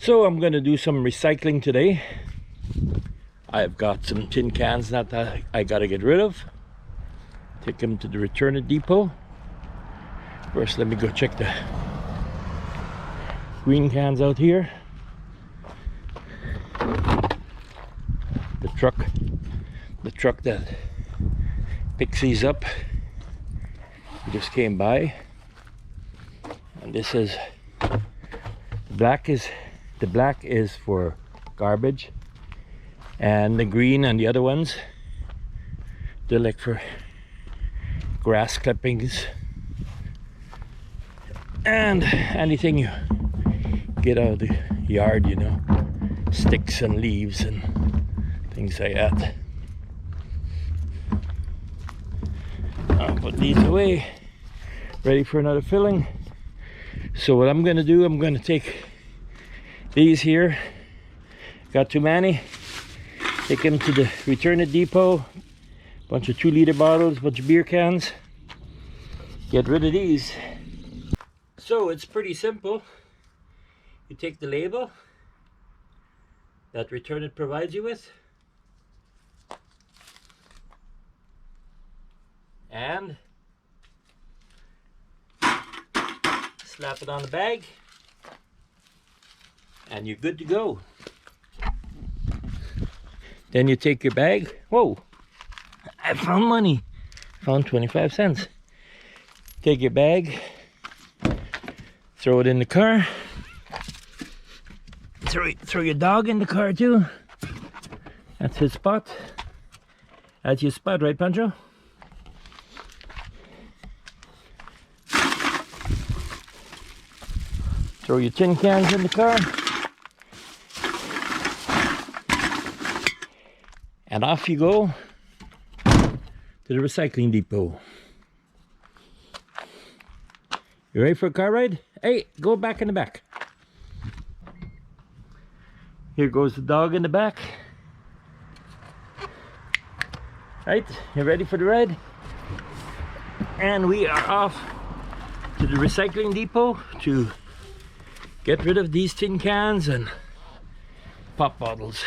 So I'm gonna do some recycling today. I've got some tin cans that I gotta get rid of. Take them to the return depot. First, let me go check the green cans out here. The truck that picks these up just came by, and this is the black is for garbage, and the green and the other ones, they're like for grass clippings and anything you get out of the yard, you know, sticks and leaves and things like that. I'll put these away, ready for another filling. So what I'm gonna do, I'm gonna take these here, got too many, take them to the return depot, bunch of 2-liter bottles, bunch of beer cans, get rid of these. So it's pretty simple. You take the label that Return It provides you with, and slap it on the bag, and you're good to go. Then you take your bag. Whoa, I found money. Found 25 cents. Take your bag, throw it in the car. Throw your dog in the car too. That's his spot. That's your spot, right, Pancho? Throw your tin cans in the car. And off you go to the recycling depot. You ready for a car ride? Hey, go back in the back. Here goes the dog in the back. Right, you ready for the ride? And we are off to the recycling depot to get rid of these tin cans and pop bottles.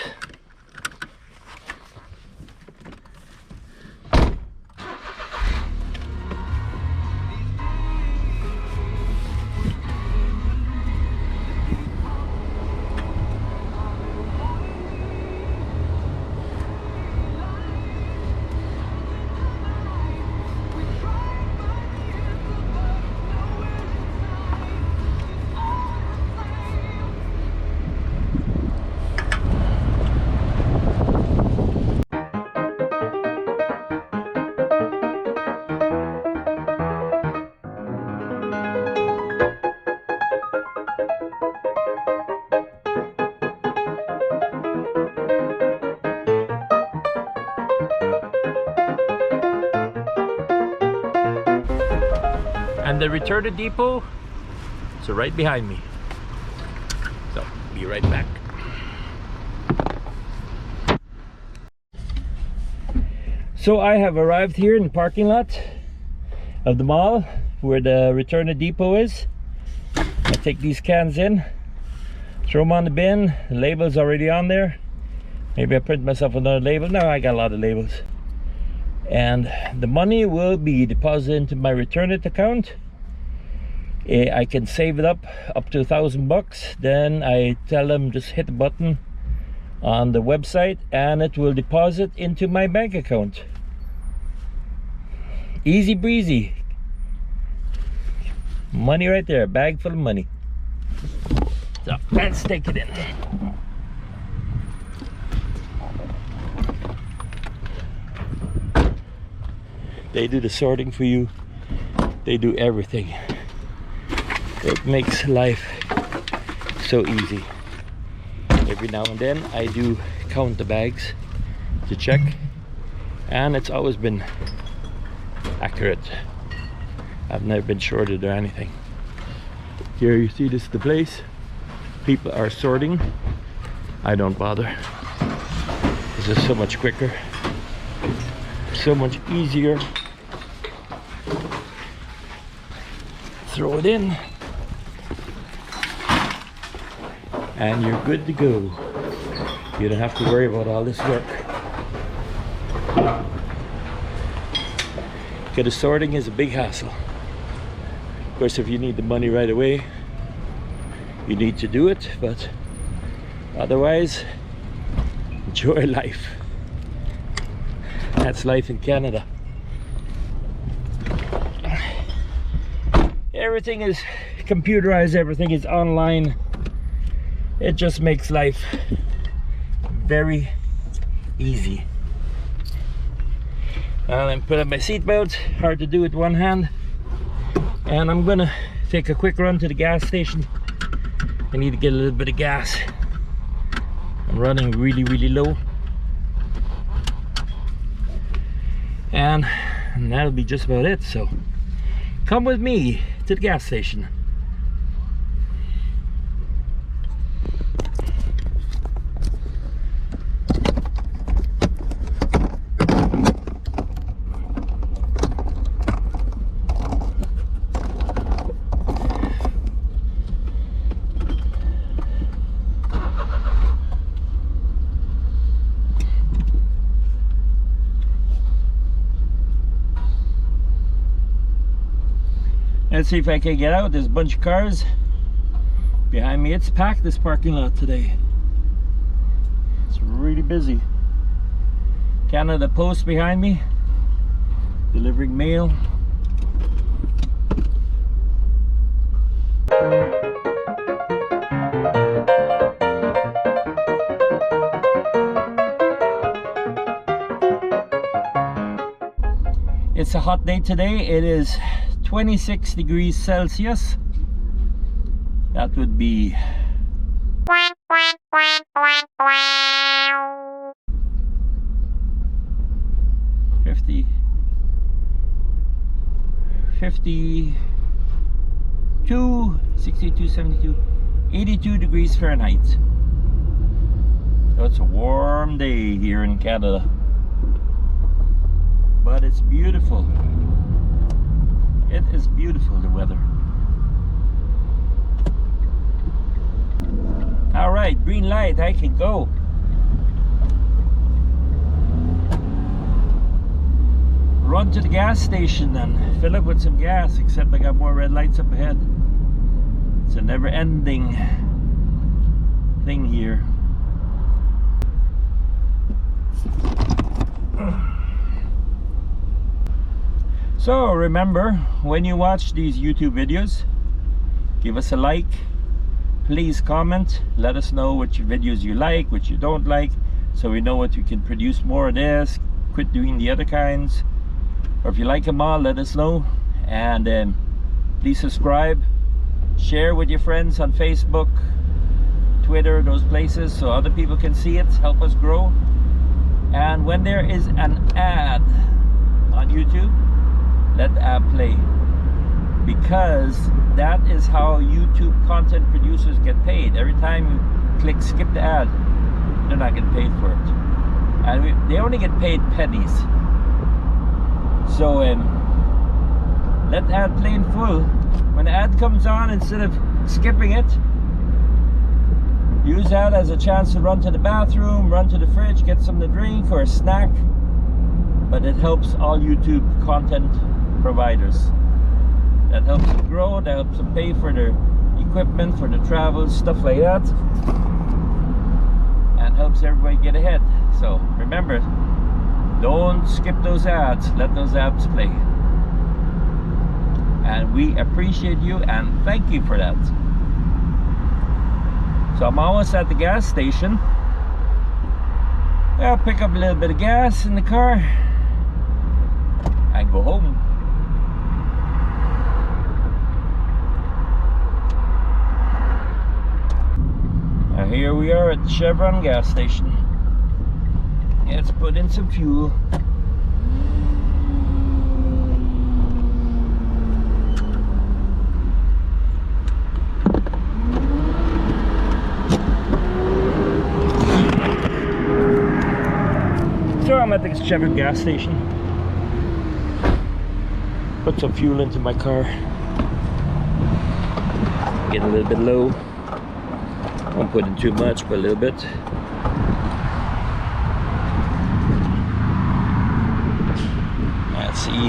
And the return depot, so right behind me. So be right back. So I have arrived here in the parking lot of the mall where the return depot is. I take these cans in, throw them on the bin. The label's already on there. Maybe I print myself another label. No, I got a lot of labels. And the money will be deposited into my Return It account. I can save it up to $1,000. Then I tell them just hit the button on the website and it will deposit into my bank account. Easy breezy. Money right there, a bag full of money. So let's take it in. They do the sorting for you. They do everything. It makes life so easy. Every now and then I do count the bags to check, and it's always been accurate. I've never been shorted or anything. Here you see, this is the place. People are sorting. I don't bother. This is so much quicker, so much easier. Throw it in and you're good to go. You don't have to worry about all this work. Because the sorting is a big hassle. Of course, if you need the money right away, you need to do it, but otherwise, enjoy life. That's life in Canada. Everything is computerized, everything is online. It just makes life very easy. I'm put up my seatbelt, hard to do with one hand. And I'm gonna take a quick run to the gas station. I need to get a little bit of gas. I'm running really low. And that'll be just about it. So come with me to the gas station. Let's see if I can get out. There's a bunch of cars behind me. It's packed, this parking lot today. It's really busy. Canada Post behind me, delivering mail. It's a hot day today. It is 26 degrees Celsius. That would be 62, 72, 82 degrees Fahrenheit. So it's a warm day here in Canada, but it's beautiful. It is beautiful, the weather. All right, green light, I can go. Run to the gas station and fill up with some gas, except I got more red lights up ahead. It's a never-ending thing here. So remember, when you watch these YouTube videos, give us a like, please comment, let us know which videos you like, which you don't like, so we know what we can produce more of this, quit doing the other kinds. Or if you like them all, let us know. And please subscribe, share with your friends on Facebook, Twitter, those places, so other people can see it, help us grow. And when there is an ad on YouTube, let the ad play, because that is how YouTube content producers get paid. Every time you click skip the ad, they're not getting paid for it, and they only get paid pennies. So let the ad play in full. When the ad comes on, instead of skipping it, use that as a chance to run to the bathroom, run to the fridge, get something to drink or a snack. But it helps all YouTube content providers. That helps them grow, that helps them pay for their equipment, for the travel, stuff like that, and helps everybody get ahead. So remember, don't skip those ads, let those ads play. And we appreciate you and thank you for that. So I'm almost at the gas station. I'll pick up a little bit of gas in the car and go home. Now here we are at the Chevron gas station. Let's put in some fuel. So I'm at the Chevron gas station. Put some fuel into my car. Get a little bit low. Won't put in too much, but a little bit. Let's see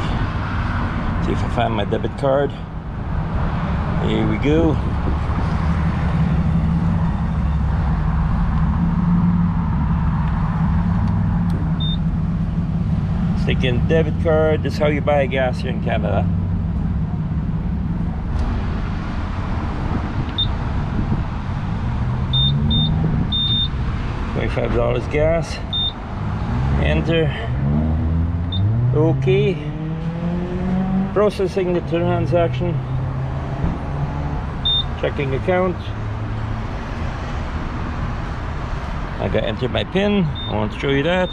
if I find my debit card. Here we go. Stick in debit card. This is how you buy gas here in Canada. $25 gas. Enter. Okay. Processing the transaction. Checking account. I gotta enter my PIN. I want to show you that.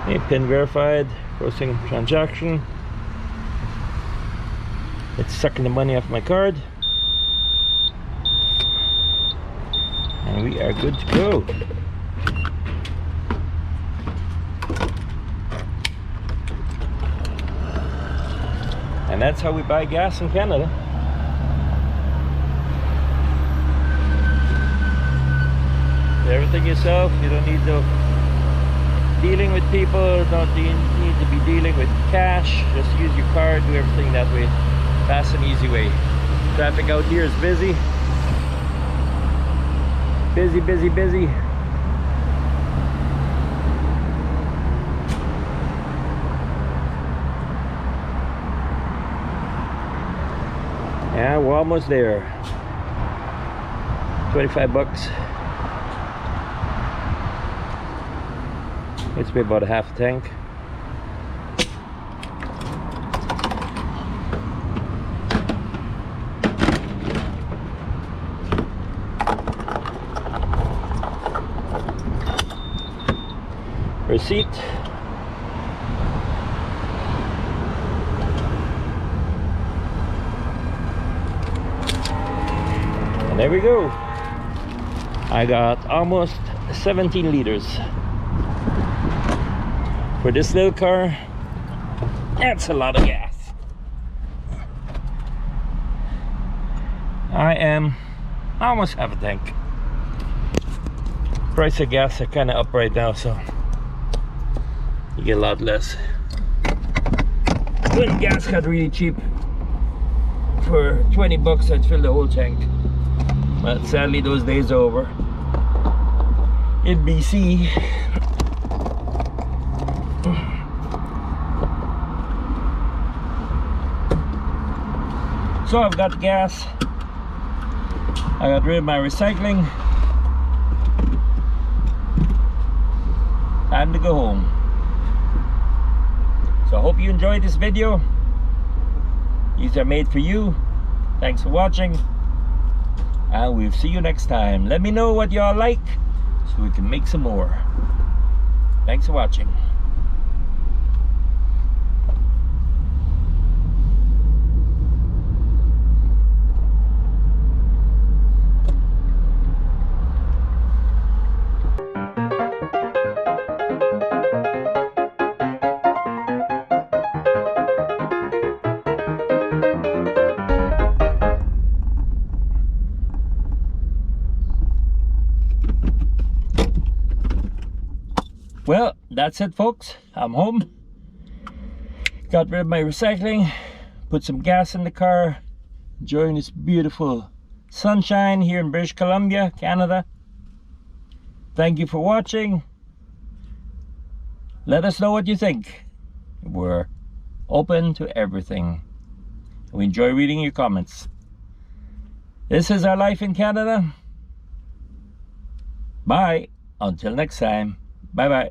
Okay, PIN verified. Processing transaction. It's sucking the money off my card. And we are good to go. And that's how we buy gas in Canada. Everything yourself. You don't need to dealing with people. Don't need to be dealing with cash. Just use your card. Do everything that way. Fast and easy way. Traffic out here is busy. Busy, busy, busy. Yeah, we're almost there. 25 bucks. It's be about a half a tank. Receipt. And there we go. I got almost 17 liters. For this little car, that's a lot of gas. I am almost half a tank. Price of gas are kind of up right now, so you get a lot less. When gas got really cheap, for 20 bucks I'd fill the whole tank. But sadly those days are over. In BC, so I've got gas. I got rid of my recycling. Time to go home. So I hope you enjoyed this video. These are made for you. Thanks for watching. And we'll see you next time. Let me know what y'all like so we can make some more. Thanks for watching. Well, that's it folks. I'm home. Got rid of my recycling. Put some gas in the car. Enjoying this beautiful sunshine here in British Columbia, Canada. Thank you for watching. Let us know what you think. We're open to everything. We enjoy reading your comments. This is our life in Canada. Bye. Until next time. Bye bye.